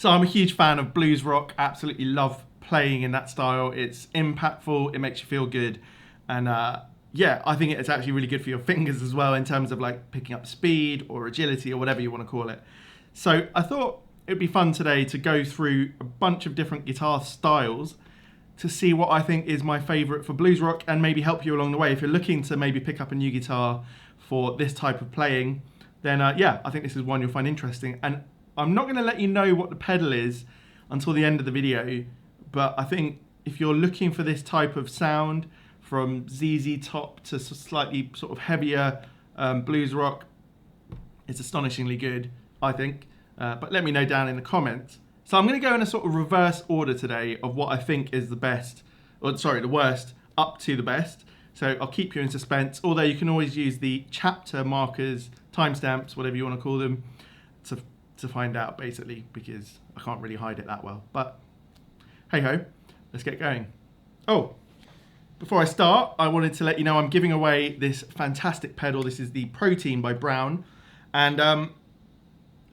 So I'm a huge fan of blues rock, absolutely love playing in that style. It's impactful, it makes you feel good, and yeah, I think it's actually really good for your fingers as well in terms of like picking up speed or agility or whatever you want to call it. So I thought it'd be fun today to go through a bunch of different guitar styles to see what I think is my favorite for blues rock and maybe help you along the way. If you're looking to maybe pick up a new guitar for this type of playing, then yeah, I think this is one you'll find interesting. And I'm not going to let you know what the pedal is until the end of the video, but I think if you're looking for this type of sound from ZZ Top to slightly sort of heavier blues rock, it's astonishingly good, I think. But let me know down in the comments. So I'm going to go in a sort of reverse order today of what I think is the best, or sorry, the worst up to the best. So I'll keep you in suspense, although you can always use the chapter markers, timestamps, whatever you want to call them, to find out basically, because I can't really hide it that well. But hey ho, let's get going. Oh, before I start, I wanted to let you know I'm giving away this fantastic pedal. This is the Protein by Browne, and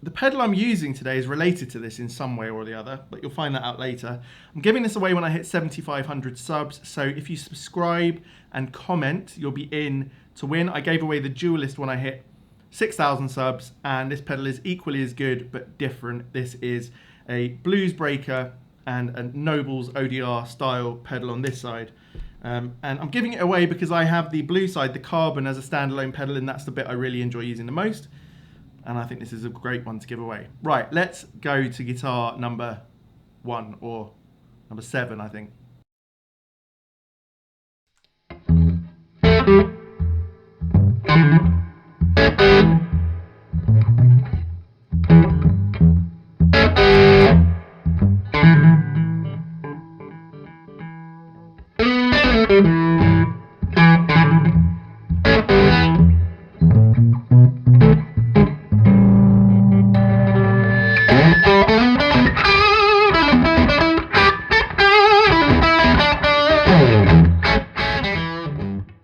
the pedal I'm using today is related to this in some way or the other, but you'll find that out later. I'm giving this away when I hit 7,500 subs, so if you subscribe and comment, you'll be in to win. I gave away the Duelist when I hit 6,000 subs, and this pedal is equally as good but different. This is a Blues Breaker and a Noble's ODR style pedal on this side. And I'm giving it away because I have the blue side, the carbon, as a standalone pedal, and that's the bit I really enjoy using the most. And I think this is a great one to give away. Right, let's go to guitar number 1, or number 7, I think.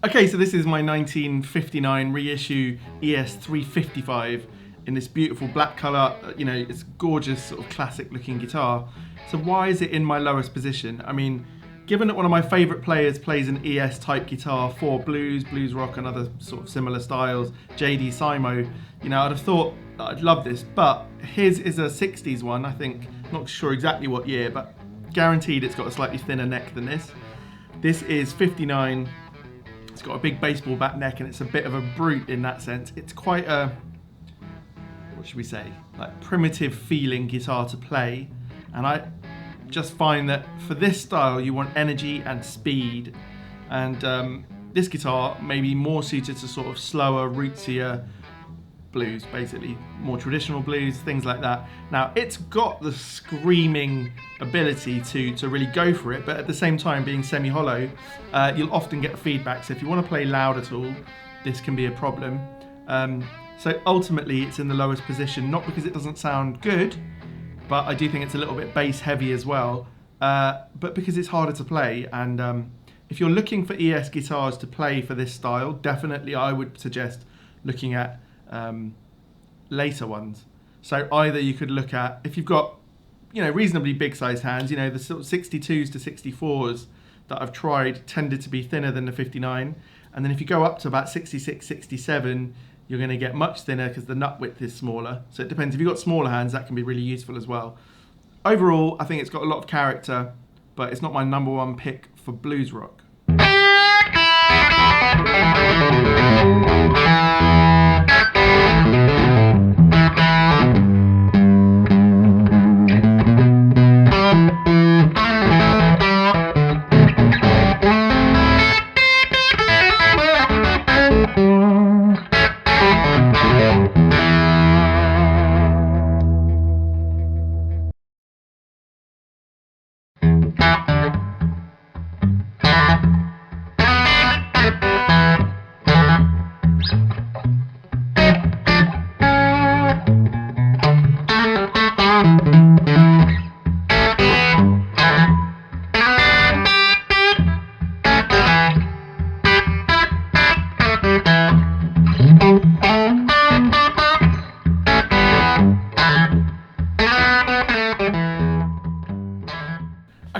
Okay, so this is my 1959 reissue ES355 in this beautiful black colour. You know, it's gorgeous, sort of classic looking guitar. So why is it in my lowest position? I mean, given that one of my favourite players plays an ES type guitar for blues, blues rock and other sort of similar styles, JD Simo, you know, I'd have thought that I'd love this, but his is a 60s one, I think, not sure exactly what year, but guaranteed it's got a slightly thinner neck than this. This is 59. It's got a big baseball bat neck and it's a bit of a brute in that sense. It's quite a, what should we say, like primitive feeling guitar to play. And I just find that for this style you want energy and speed. And this guitar may be more suited to sort of slower, rootsier blues, basically. More traditional blues, things like that. Now, it's got the screaming ability to really go for it, but at the same time, being semi-hollow, you'll often get feedback. So if you want to play loud at all, this can be a problem. So ultimately, it's in the lowest position, not because it doesn't sound good, but I do think it's a little bit bass heavy as well, but because it's harder to play. And if you're looking for ES guitars to play for this style, definitely I would suggest looking at later ones. So either you could look at, if you've got, you know, reasonably big sized hands, you know, the sort of 62s to 64s that I've tried tended to be thinner than the 59. And then if you go up to about 66, 67, you're going to get much thinner because the nut width is smaller. So it depends. If you've got smaller hands, that can be really useful as well. Overall, I think it's got a lot of character, but it's not my number one pick for blues rock.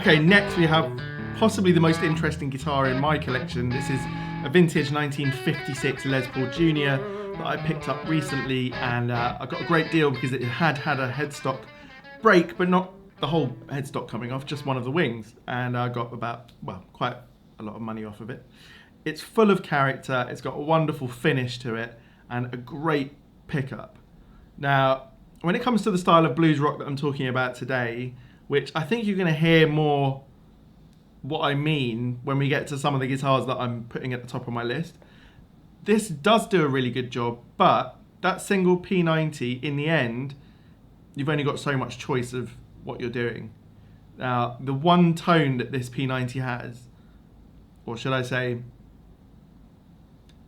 Okay, next we have possibly the most interesting guitar in my collection. This is a vintage 1956 Les Paul Junior that I picked up recently, and I got a great deal because it had a headstock break, but not the whole headstock coming off, just one of the wings, and I got quite a lot of money off of it. It's full of character, it's got a wonderful finish to it, and a great pickup. Now, when it comes to the style of blues rock that I'm talking about today, which I think you're going to hear more what I mean when we get to some of the guitars that I'm putting at the top of my list, this does do a really good job, but that single P90, in the end, you've only got so much choice of what you're doing. Now, the one tone that this P90 has, or should I say,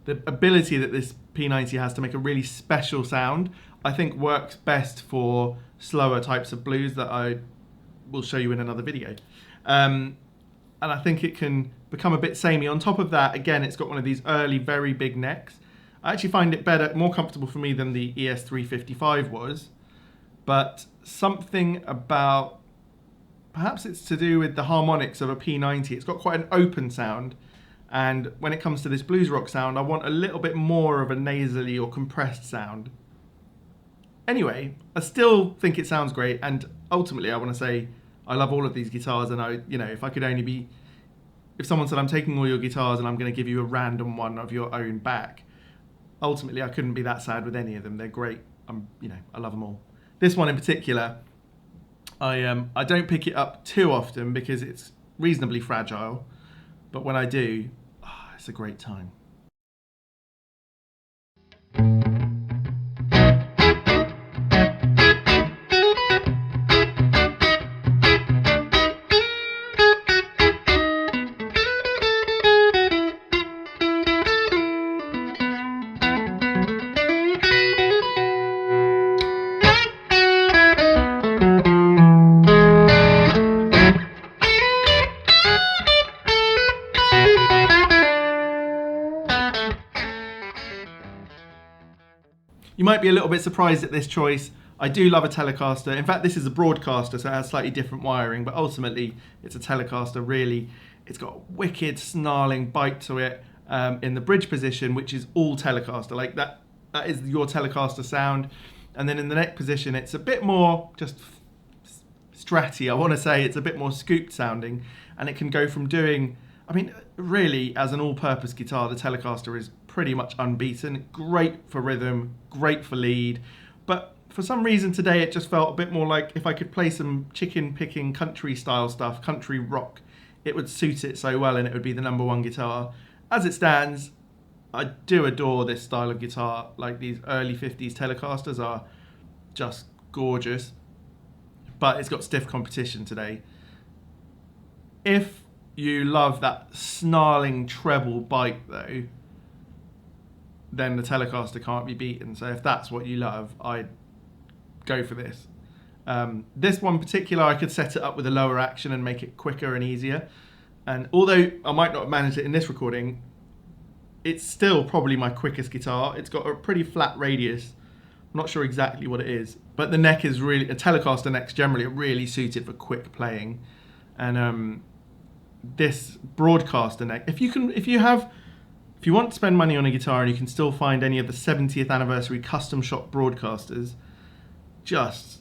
the ability that this P90 has to make a really special sound, I think works best for slower types of blues that I will show you in another video. And I think it can become a bit samey. On top of that, again, it's got one of these early, very big necks. I actually find it better, more comfortable for me than the ES355 was. But something about, perhaps it's to do with the harmonics of a P90. It's got quite an open sound. And when it comes to this blues rock sound, I want a little bit more of a nasally or compressed sound. Anyway, I still think it sounds great. And ultimately, I want to say, I love all of these guitars, and if someone said I'm taking all your guitars and I'm going to give you a random one of your own back, ultimately I couldn't be that sad with any of them. They're great. I love them all. This one in particular, I don't pick it up too often because it's reasonably fragile, but when I do, it's a great time. You might be a little bit surprised at this choice. I do love a Telecaster. In fact, this is a broadcaster, so it has slightly different wiring, but ultimately it's a Telecaster, really. It's got a wicked snarling bite to it in the bridge position, which is all Telecaster. Like that is your Telecaster sound. And then in the neck position, it's a bit more just stratty. I want to say it's a bit more scooped sounding, and it can go from doing, really, as an all-purpose guitar, the Telecaster is pretty much unbeaten. Great for rhythm, great for lead, but for some reason today it just felt a bit more like if I could play some chicken picking country style stuff, country rock, it would suit it so well and it would be the number one guitar. As it stands, I do adore this style of guitar. Like, these early 50s Telecasters are just gorgeous, but it's got stiff competition today. If you love that snarling treble bite though, then the Telecaster can't be beaten. So if that's what you love, I'd go for this. This one in particular, I could set it up with a lower action and make it quicker and easier. And although I might not have managed it in this recording, it's still probably my quickest guitar. It's got a pretty flat radius. I'm not sure exactly what it is, but the neck is really, a Telecaster neck's generally really suited for quick playing. And this broadcaster neck, if you want to spend money on a guitar and you can still find any of the 70th anniversary custom shop broadcasters, just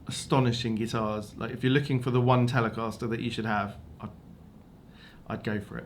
astonishing guitars. Like, if you're looking for the one Telecaster that you should have, I'd go for it.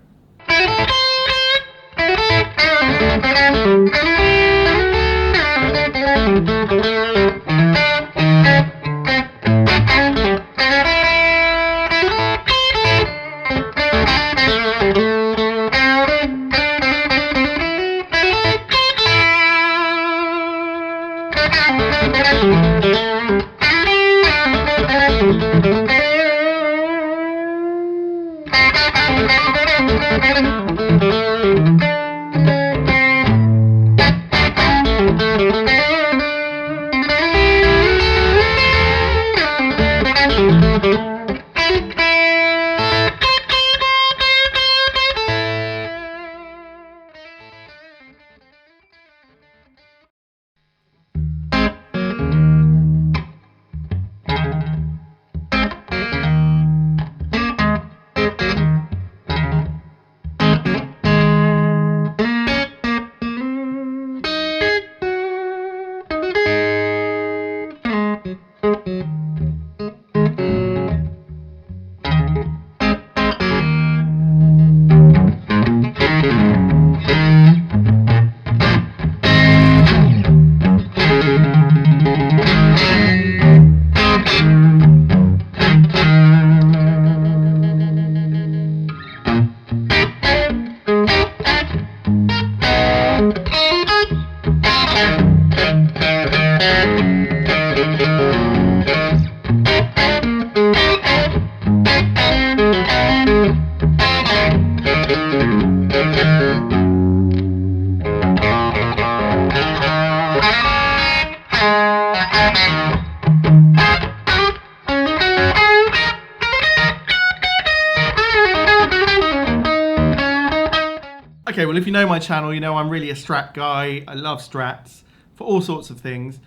Okay, well, if you know my channel, you know I'm really a Strat guy. I love Strats for all sorts of things.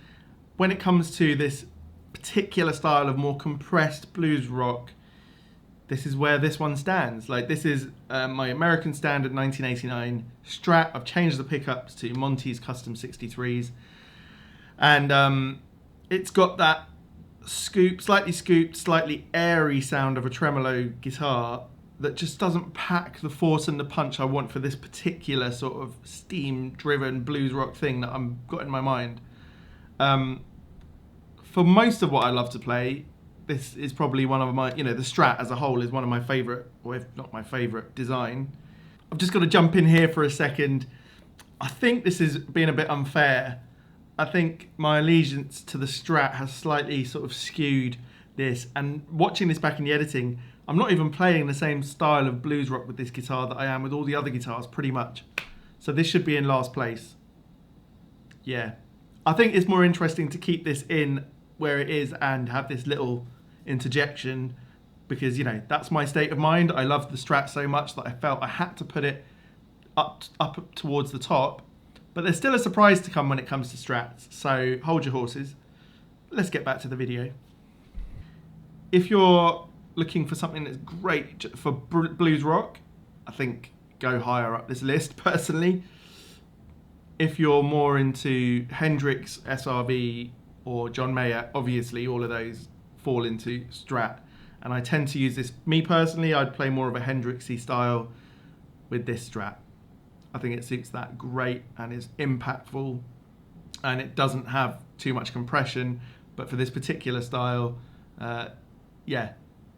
When it comes to this particular style of more compressed blues rock, this is where this one stands. Like, this is my American standard 1989 Strat. I've changed the pickups to Monty's custom 63s. And it's got that scooped, slightly airy sound of a tremolo guitar that just doesn't pack the force and the punch I want for this particular sort of steam-driven blues rock thing that I've got in my mind. For most of what I love to play, this is probably one of my, the Strat as a whole is one of my favourite, or if not my favourite, design. I've just got to jump in here for a second. I think this is being a bit unfair. I think my allegiance to the Strat has slightly sort of skewed this, and watching this back in the editing, I'm not even playing the same style of blues rock with this guitar that I am with all the other guitars, pretty much. So this should be in last place. Yeah. I think it's more interesting to keep this in where it is and have this little interjection because, that's my state of mind. I love the Strat so much that I felt I had to put it up towards the top. But there's still a surprise to come when it comes to Strats, so hold your horses. Let's get back to the video. If you're looking for something that's great for blues rock, I think go higher up this list personally. If you're more into Hendrix, SRV, or John Mayer, obviously all of those fall into Strat. And I tend to use this, me personally, I'd play more of a Hendrixy style with this Strat. I think it suits that great and is impactful, and it doesn't have too much compression, but for this particular style, yeah.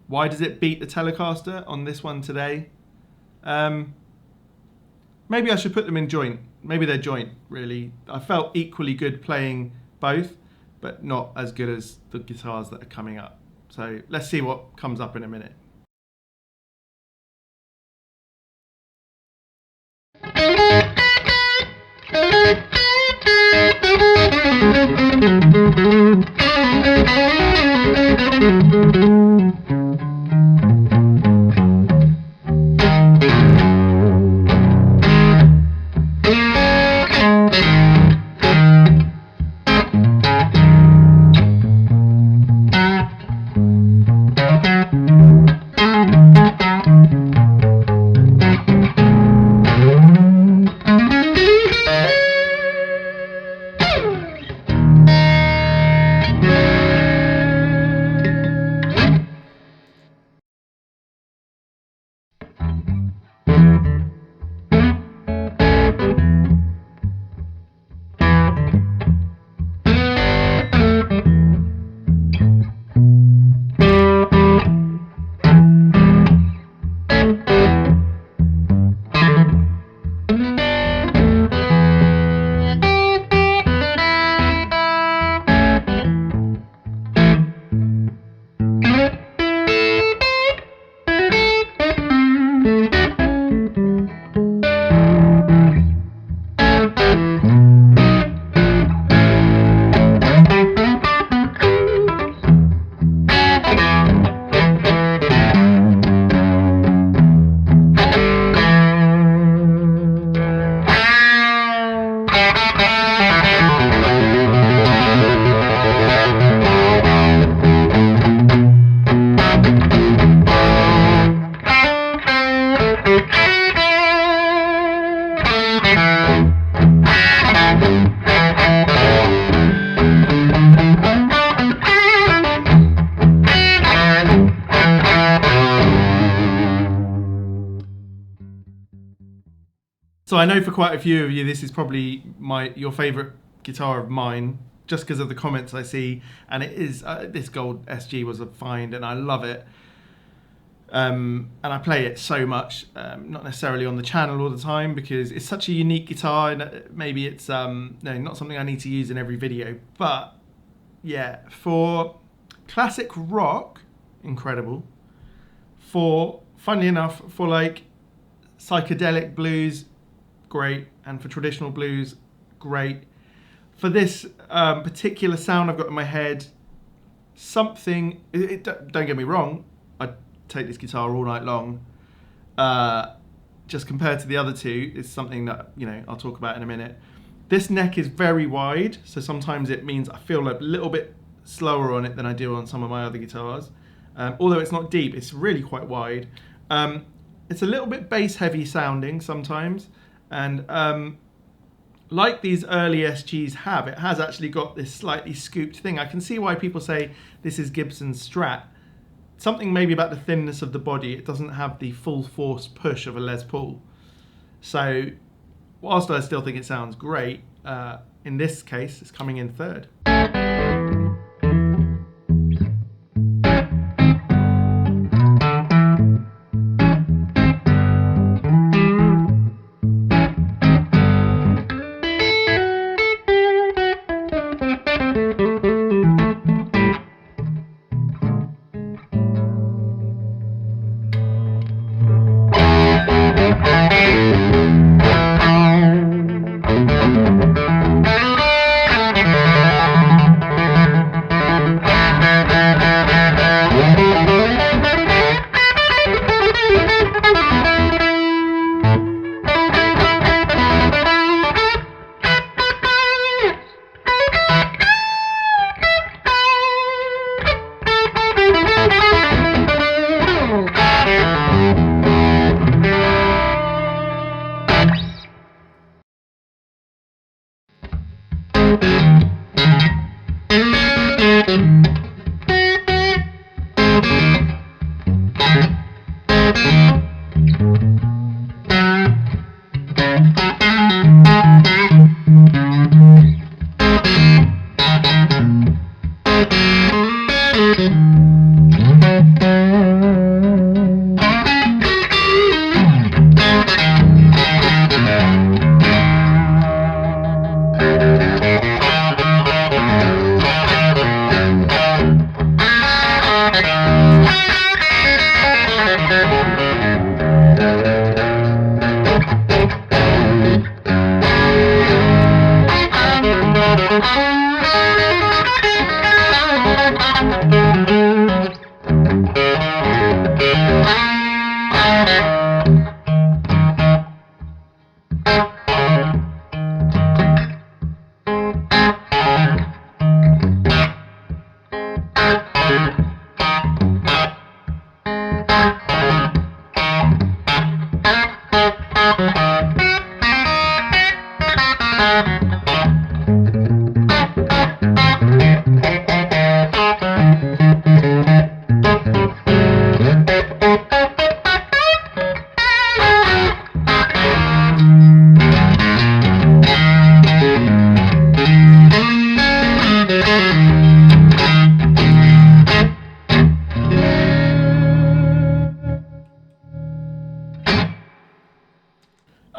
Why does it beat the Telecaster on this one today? Maybe I should put them in joint. Maybe they're joint, really. I felt equally good playing both, but not as good as the guitars that are coming up. So let's see what comes up in a minute. So I know for quite a few of you, this is probably your favourite guitar of mine, just because of the comments I see, and it is, this gold SG was a find, and I love it. And I play it so much, not necessarily on the channel all the time, because it's such a unique guitar, and maybe it's not something I need to use in every video. But yeah, for classic rock, incredible. For, funnily enough, for like psychedelic blues, great. And for traditional blues, great. For this particular sound I've got in my head, don't get me wrong, I'd take this guitar all night long. Just compared to the other two, it's something that, I'll talk about in a minute. This neck is very wide, so sometimes it means I feel a little bit slower on it than I do on some of my other guitars. Although it's not deep, it's really quite wide. It's a little bit bass heavy sounding sometimes, and like these early SGs have, it has actually got this slightly scooped thing. I can see why people say this is Gibson's Strat. Something maybe about the thinness of the body. It doesn't have the full force push of a Les Paul. So whilst I still think it sounds great, in this case it's coming in third.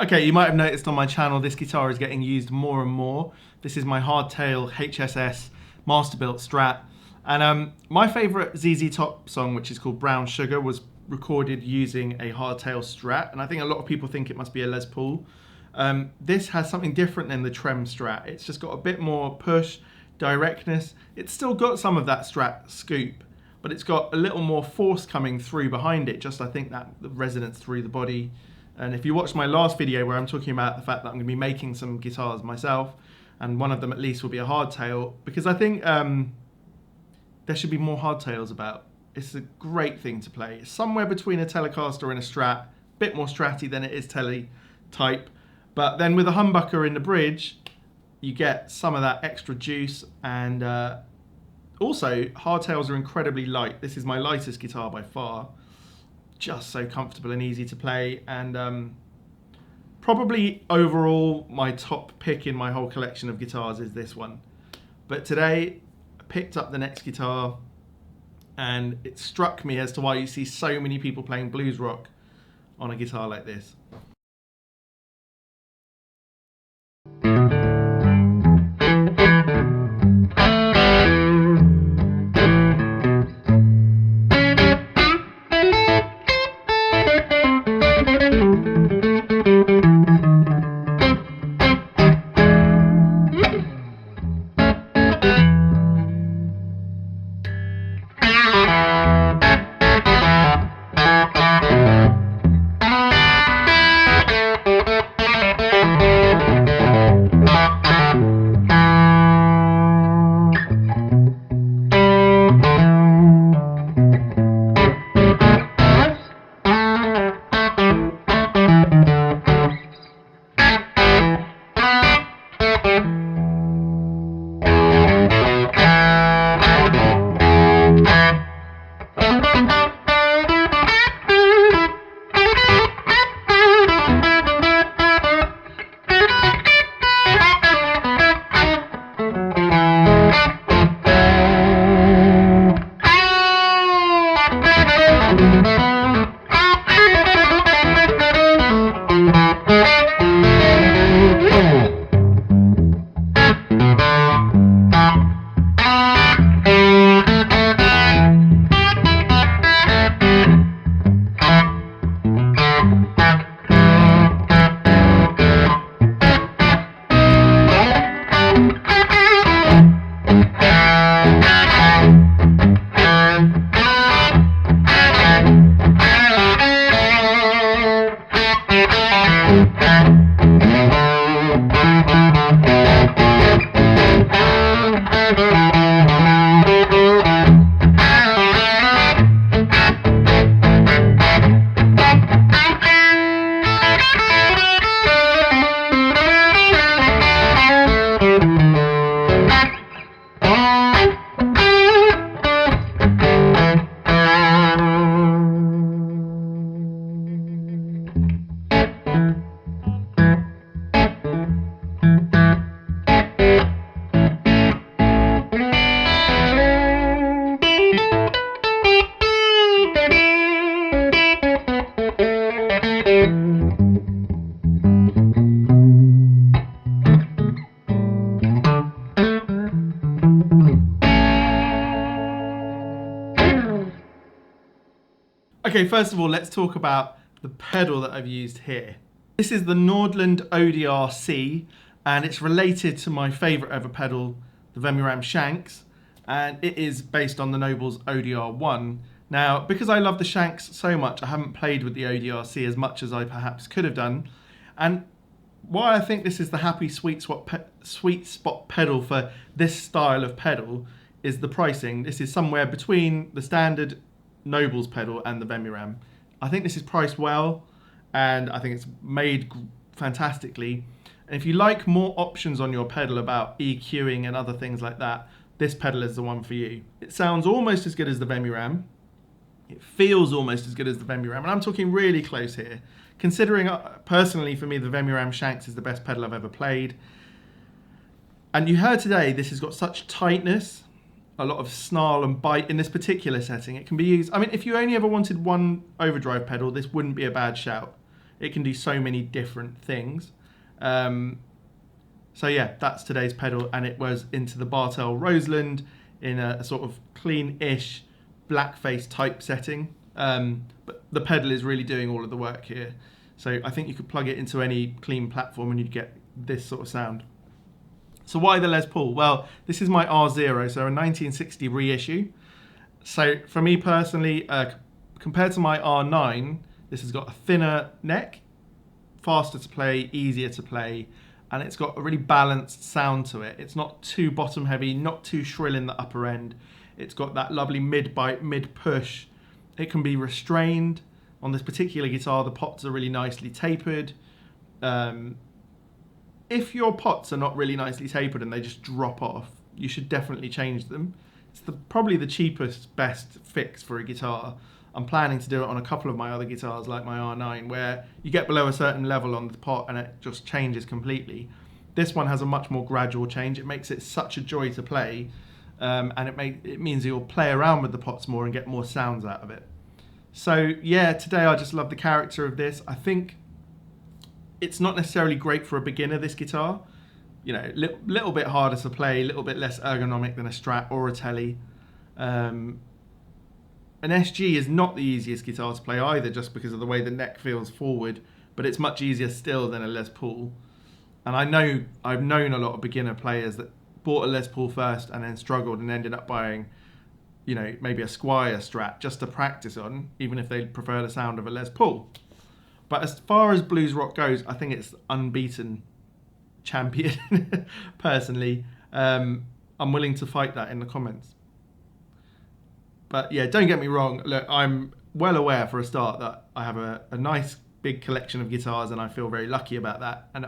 Okay, you might have noticed on my channel this guitar is getting used more and more. This is my Hardtail HSS Masterbuilt Strat. And my favourite ZZ Top song, which is called Brown Sugar, was recorded using a Hardtail Strat. And I think a lot of people think it must be a Les Paul. This has something different than the Trem Strat. It's just got a bit more push, directness. It's still got some of that Strat scoop, but it's got a little more force coming through behind it. Just I think that the resonance through the body. And if you watch my last video where I'm talking about the fact that I'm going to be making some guitars myself, and one of them at least will be a hardtail, because I think there should be more hardtails about. It's a great thing to play. It's somewhere between a Telecaster and a Strat, a bit more Stratty than it is Tele type. But then with a humbucker in the bridge, you get some of that extra juice, and also hardtails are incredibly light. This is my lightest guitar by far. Just so comfortable and easy to play, and Probably overall my top pick in my whole collection of guitars is this one. But today I picked up the next guitar and it struck me as to why you see so many people playing blues rock on a guitar like this. Okay, first of all, let's talk about the pedal that I've used here. This is the Nordland ODR-C, and it's related to my favorite ever pedal, the Vemiram Shanks, and it is based on the Noble's ODR-1. Now, because I love the Shanks so much, I haven't played with the ODR-C as much as I perhaps could have done, and why I think this is the happy sweet spot pedal for this style of pedal is the pricing. This is somewhere between the standard Noble's pedal and the Vemiram. I think this is priced well, and I think it's made fantastically. And if you like more options on your pedal about EQing and other things like that, this pedal is the one for you. It sounds almost as good as the Vemiram. It feels almost as good as the Vemiram, and I'm talking really close here. Considering, personally for me, the Vemiram Shanks is the best pedal I've ever played. And you heard today, this has got such tightness, a lot of snarl and bite in this particular setting. It can be used, I mean, if you only ever wanted one overdrive pedal, this wouldn't be a bad shout. It can do so many different things. So yeah, that's today's pedal, and it was into the Bartel Roseland in a sort of clean-ish blackface type setting. But the pedal is really doing all of the work here. So I think you could plug it into any clean platform and you'd get this sort of sound. So why the Les Paul? Well, this is my R0, so a 1960 reissue. So for me personally, compared to my R9, this has got a thinner neck, faster to play, easier to play, and it's got a really balanced sound to it. It's not too bottom heavy, not too shrill in the upper end. It's got that lovely mid-bite, mid-push. It can be restrained. On this particular guitar, the pots are really nicely tapered. If your pots are not really nicely tapered and they just drop off, you should definitely change them. It's probably the cheapest, best fix for a guitar. I'm planning to do it on a couple of my other guitars, like my R9, where you get below a certain level on the pot and it just changes completely. This one has a much more gradual change. It makes it such a joy to play, and it means you'll play around with the pots more and get more sounds out of it. So yeah, today I just love the character of this. I think it's not necessarily great for a beginner, this guitar. You know, little bit harder to play, a little bit less ergonomic than a Strat or a Tele. An SG is not the easiest guitar to play either, just because of the way the neck feels forward, but it's much easier still than a Les Paul. And I've known a lot of beginner players that bought a Les Paul first and then struggled and ended up buying, you know, maybe a Squier Strat just to practice on, even if they prefer the sound of a Les Paul. But as far as blues rock goes, I think it's unbeaten champion, personally. I'm willing to fight that in the comments. But yeah, don't get me wrong. Look, I'm well aware for a start that I have a nice big collection of guitars, and I feel very lucky about that. And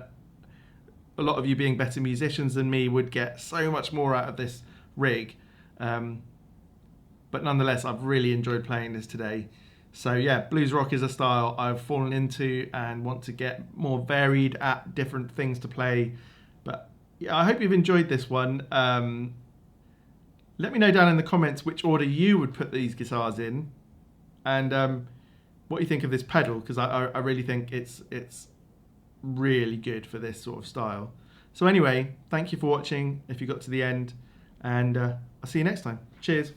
a lot of you being better musicians than me would get so much more out of this rig. But nonetheless, I've really enjoyed playing this today. So yeah, blues rock is a style I've fallen into and want to get more varied at different things to play. But yeah, I hope you've enjoyed this one. Let me know down in the comments which order you would put these guitars in, and what you think of this pedal, because I really think it's really good for this sort of style. So anyway, thank you for watching if you got to the end, and I'll see you next time. Cheers.